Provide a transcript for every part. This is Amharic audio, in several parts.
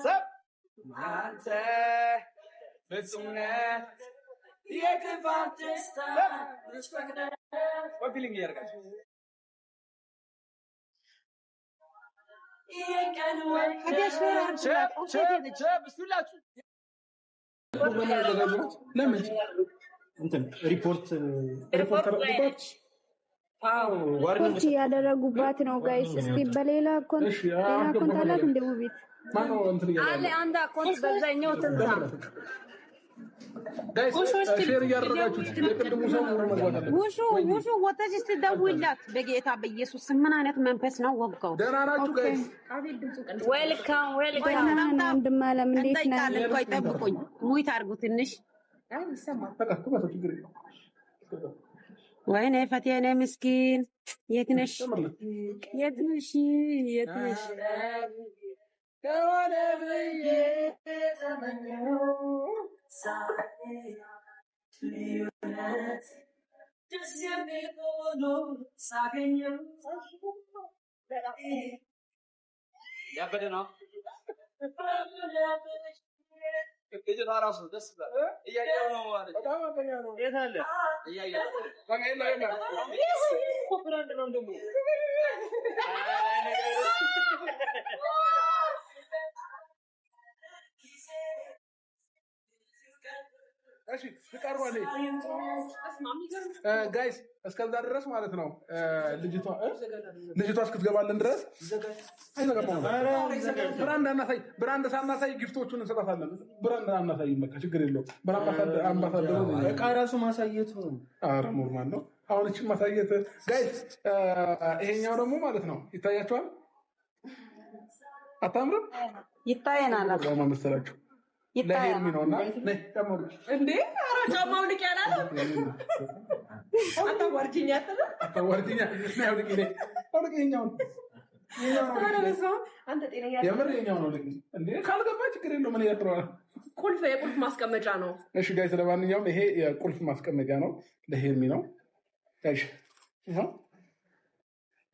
ሰብ አንተ ፍጹም የክፋት ደስታ ልትፈቅደ ወግልኝ ያርጋችሁ ይሄን ወይ ቸብ ስላችሁ ለምን እንትን ሪፖርት ኮች ያደረጉባት ነው ጋይስ። እስቲ በሌላ አካውንት አላት እንደ ውቢት ማነው እንትን አለ አንድ አካውንት በዛኛው ትንታ ጋይስ ሼር ያደረጋችሁት የቅድሙ ሰው ነው ማለት ውሹ ወጣች ስትደውላት በጌታ በኢየሱስ ምን አይነት መንፈስ ነው ወጋው? ደህና ናችሁ ጋይስ? ዌልካም ወንድም አለም እንዴት ነህ? ቆይ ጠብቁኝ፣ ሙይት አድርጉ ትንሽ ወይኔ ፈቴኔ ምስኪን የት ነሽ? ከሆነ ብዬ ተመኘው ልዩነት ደስ የሚል ሆኖ ሳገኘው ያበደ ነው ልጅቷ ራሱ ደስ ይላል። እያየሁ ነው ማለት በጣም አበኛ ነው። የት አለ እያየሁ ኮፍራንድ ነው እንደሞ እሺ ፍቃርዋለኝ ጋይስ እስከዛ ድረስ ማለት ነው። ልጅቷ እስክትገባልን ድረስ አይዘጋም። ብራንድ ሳናሳይ ጊፍቶቹን እንሰጣታለን። ብራንድ ሳናሳይ በቃ ችግር የለውም። አምባሳደሩ እቃ ራሱ ማሳየቱ ኖርማል ነው። አሁን እቺ ማሳየት ጋይስ ይሄኛው ደግሞ ማለት ነው ይታያቸዋል። አታምርም? ይታየናል። ለማን መሰላችሁ? ለሄርሚ ነውና እንዴ አራጃማው ልቅ ያላለ አታዋርጂኛ ካልገባ ችግር የለውም። ምን ያጥረዋል? የቁልፍ ማስቀመጫ ነው። እሺ ጋይስ ለማንኛውም ይሄ የቁልፍ ማስቀመጫ ነው፣ ለሄርሚ ነው። እሺ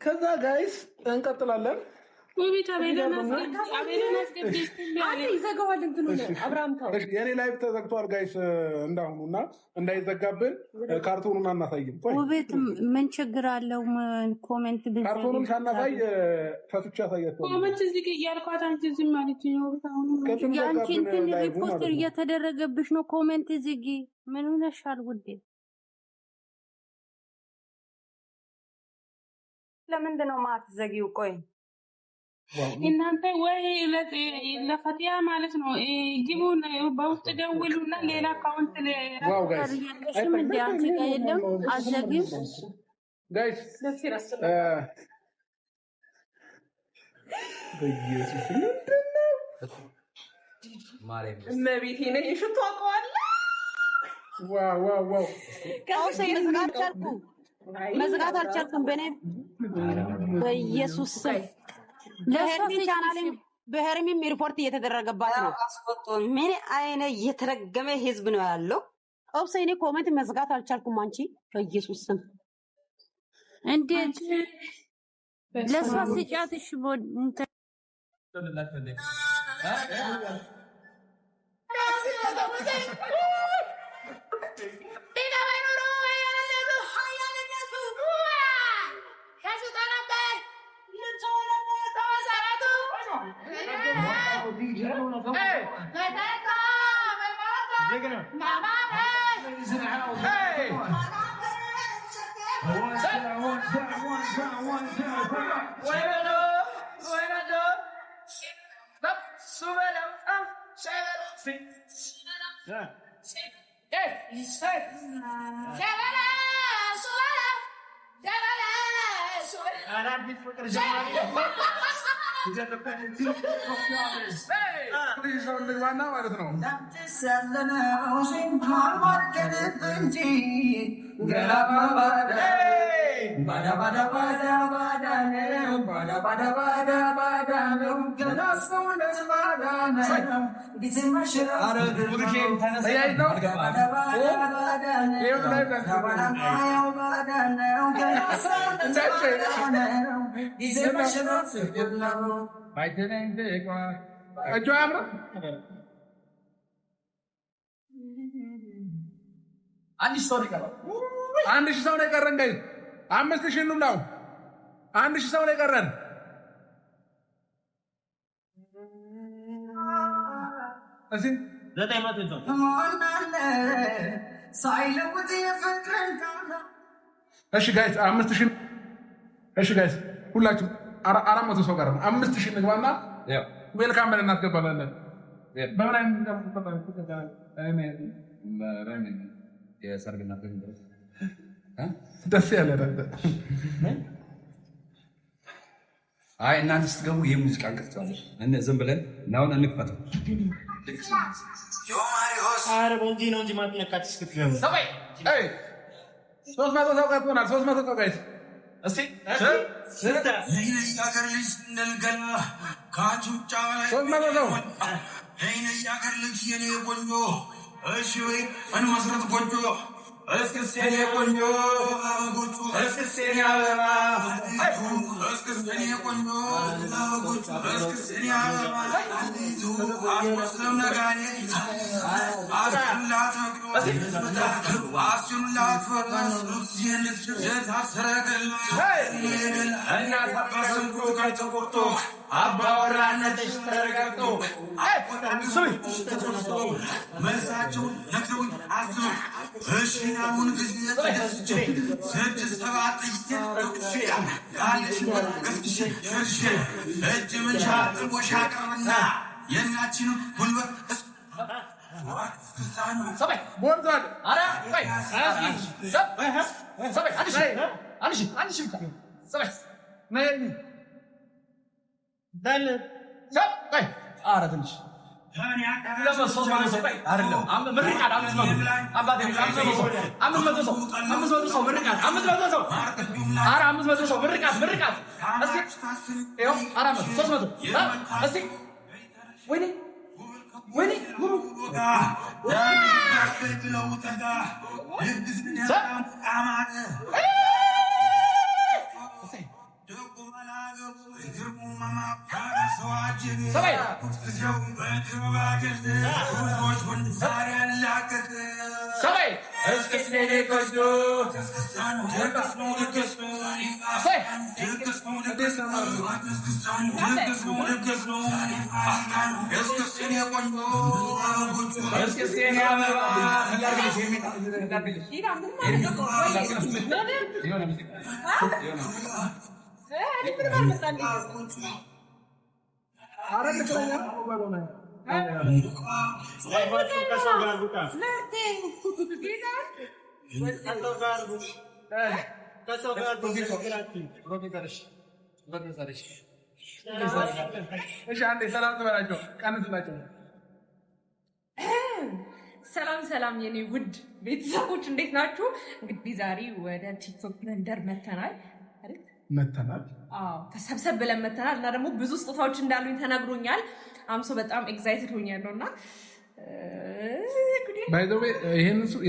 ከዛ ጋይስ እንቀጥላለን። የኔ ላይቭ ተዘግቷል ጋይስ እንዳሁኑና እንዳይዘጋብን ካርቶኑን አናሳይም። ውቤት ምን ችግር አለው? ኮሜንት ካርቶኑን ሳናሳይ ፈትቼ አሳያቸዋለሁ። ኮሜንት እዚህ ጋር እያልኳት አንቺ ዝም ማለት ነው። ያንቺ እንትን ሪፖስት እየተደረገብሽ ነው። ኮሜንት እዚህ ጋር ምን ሆነሻል ውዴ? ለምንድን ነው ማትዘጊው? ቆይ እናንተ ወይ ለፈቲያ ማለት ነው ግቡን በውስጥ ደውሉና ሌላ አካውንት ለሽም እንደ አንቺ ጋር የለም አዘጊው ጋይስ በኢየሱስ እመቤቴ ነኝ ሽቶ አውቀዋለሁ። ዋው መዝጋት አልቻልኩም። በኢየሱስ ለሄርሚ ቻናልም በሄርሚም ሪፖርት እየተደረገባት ነው። ምን አይነ የተረገመ ህዝብ ነው ያለው። ኦብሰይኔ ኮሜንት መዝጋት አልቻልኩም። አንቺ በኢየሱስ ስም እንዴት ለሷስ ጫትሽ ሞንተ ማለት ነው። እጆ ያምራ አንድ ሰው ነው የቀረን ጋይ 5000 እንብላው 1000 ሰው ነው የቀረን እሺ ዘጠኝ መቶ እሺ ጋይስ 5000 እሺ ጋይስ ሁላችሁ 400 ሰው ቀረን 5000 እንግባና ዌልካም ብለን እናስገባለን በምን አይነት የሰርግና ደስ ያለ አይ እናንተ ስትገቡ የሙዚቃ እንከፍታለን እነ ዝም ብለን ናውን እንክፈተው አረ ቦንጂ ነው እንጂ ማጥነካት እስክትገቡ ሰባይ አይ 300 ሰው ቀርቶናል 300 ሰው ጋይስ እስቲ ስንት ያገር ልጅ እንደልገና ካቹጫ ላይ 300 ሰው ያገር ልጅ የኔ ቆንጆ እሺ ወይ አንመስረት ቆንጆ እስክስቴኔ ቆንጆ አበጎቹ እስክስቴኔ አበባ እስክስቴኔ ቆንጆ አበጎቹ እስክስቴኔ አበባ አስመስለም ነጋኔ አስላት አስላት ፈረስ የታሰረገላ እናት በስንቱ ከተቆርጦ አባወራነትሽ ተረጋግጦ መልሳቸውን ነግረውኝ አስበው እሺ አሁን ጊዜ ተደስቼ 6-7 ጥይት ያለሽበት ገፍትሽ ሸርሽ እጅ ምንሻ ጥቦሻ ቀርብና የእናችንም ጉልበት ሰባይ ቦርዛል አረ ወይ ሰባይ አንሺ ሰባይ ነይ ዳል ሰባይ አረ ትንሽ ለበሶ ማለት ሰባይ አይደለም ምርቃት 500 አባቴ 500 ሰው ምርቃት 500 ሰው አረ 500 ሰው ምርቃት እስኪ ይኸው 400 300 እስኪ ወይኔ Sabai! ሰላም የኔ ውድ ቤተሰቦች እንዴት ናችሁ? እንግዲህ ዛሬ ወደ ቲክቶክ መንደር መተናል። አዎ ተሰብሰብ ብለን መተናል እና ደግሞ ብዙ ስጦታዎች እንዳሉኝ ተነግሮኛል። አምሶ በጣም ኤክሳይትድ ሆኛለሁና ባይ ዘ ዌይ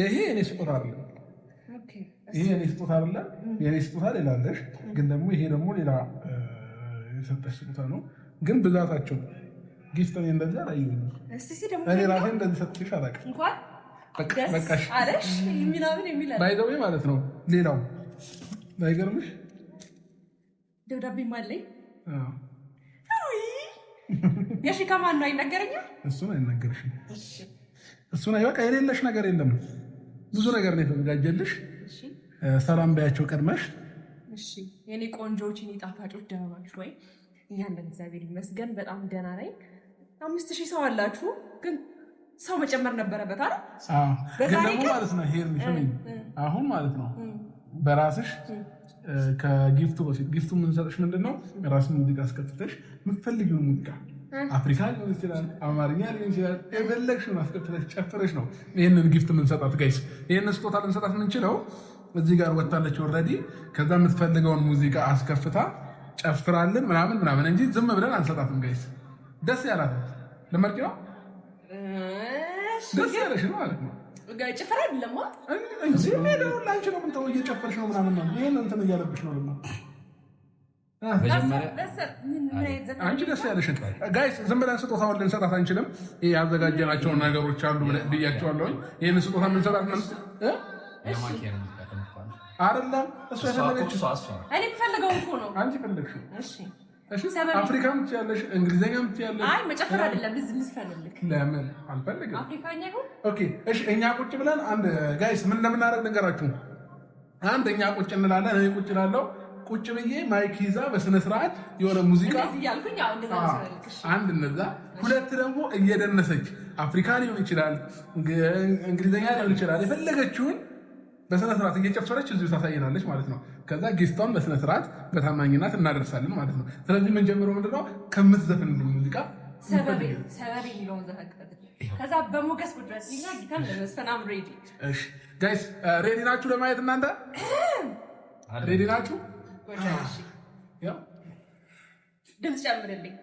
ይሄ የኔ ስጦታ አይደለም። ይሄ የኔ ስጦታ አይደለም። የኔ ስጦታ ሌላ አለሽ፣ ግን ደግሞ ይሄ ደግሞ ሌላ የሰጠሽ ስጦታ ነው። ግን ብዛታቸው ጊፍት ነው እንደዛ ላይ ነው። እስቲ ደግሞ እኔ ራሴ እንደዚህ ሰጥቼሽ አላውቅም። እንኳን በቃሽ አለሽ የሚናምን የሚላል ባይ ዘ ዌይ ማለት ነው። ሌላው ባይገርምሽ ደብዳቤ ማለኝ የሺ ከማን ነው አይነገረኝም? እሱን አይነገርሽም። እሱን አይበቃ የሌለሽ ነገር የለም። ብዙ ነገር ነው የተዘጋጀልሽ። ሰላም ባያቸው ቀድመሽ። እሺ የኔ ቆንጆዎች የኔ ጣፋጮች ደህና ናችሁ ወይ? ያለን እግዚአብሔር ይመስገን በጣም ደህና ነኝ። 5000 ሰው አላችሁ፣ ግን ሰው መጨመር ነበረበት አይደል? ግን ደግሞ ማለት ነው ሄር ምሽኝ አሁን ማለት ነው በራስሽ ከጊፍቱ በፊት ጊፍቱ የምንሰጥሽ ምንድነው? ራስን ሙዚቃ አስከፍተሽ የምትፈልጊውን ሙዚቃ አፍሪካ ሊሆን ይችላል፣ አማርኛ ሊሆን ይችላል፣ የፈለግሽውን አስከፍተሽ ጨፍረሽ ነው ይህንን ጊፍት የምንሰጣት ጋይስ። ይህንን ስጦታ ልንሰጣት የምንችለው እዚህ ጋር ወታለች ኦልሬዲ። ከዛ የምትፈልገውን ሙዚቃ አስከፍታ ጨፍራልን ምናምን እንጂ ዝም ብለን አንሰጣትም ጋይስ። ደስ ያላት ለመርቂ ነው ደስ ያለሽ ነው ማለት ነው። ጭፈራ አይደለም እንጂ ነው ላንቺ ነው የምንተው እየጨፈርሽ ነው ምናምን ነው። ይሄን እንትን እያለብሽ ነው አንቺ ደስ ያለሽን ጋይስ ዝም ብለን ስጦታውን ልንሰጣት አንችልም። ያዘጋጀናቸውን ነገሮች አሉ ብያቸዋለሁ። ይህን ስጦታ የምንሰጣት ምን አይደለም እሱ ያፈለገችው እኔ የምፈልገው እኮ ነው። አንቺ ፈለግሽው። እሺ አፍሪካም ትያለሽ፣ እንግሊዘኛም ትያለሽ። አይ መጨፈር አይደለም ዝም ፈልግ። ለምን አልፈልግም? አፍሪካኛ ይሁን። ኦኬ እሺ። እኛ ቁጭ ብለን አንድ ጋይስ ምን እንደምናደርግ ንገራችሁ። አንድ እኛ ቁጭ እንላለን፣ እኔ ቁጭ እላለሁ። ቁጭ ብዬ ማይክ ይዛ በስነ ስርዓት የሆነ ሙዚቃ አንድ እነዛ፣ ሁለት ደግሞ እየደነሰች አፍሪካ ሊሆን ይችላል፣ እንግሊዘኛ ሊሆን ይችላል፣ የፈለገችውን በስነ ስርዓት እየጨፈረች እዚሁ ታሳየናለች ማለት ነው። ከዛ ጌስቷን በስነ ስርዓት በታማኝነት እናደርሳለን ማለት ነው። ስለዚህ ምን ጀምረው ምንድነው ከምትዘፍን ሙዚቃ ሰበብ የሚለውን ዘፈን ከዛ በሞገስ ቁጥረትና ጊታር ለመስፈናም ሬዲ። እሺ ጋይስ ሬዲ ናችሁ ለማየት? እናንተ ሬዲ ናችሁ? ድምፅ ጨምርልኝ።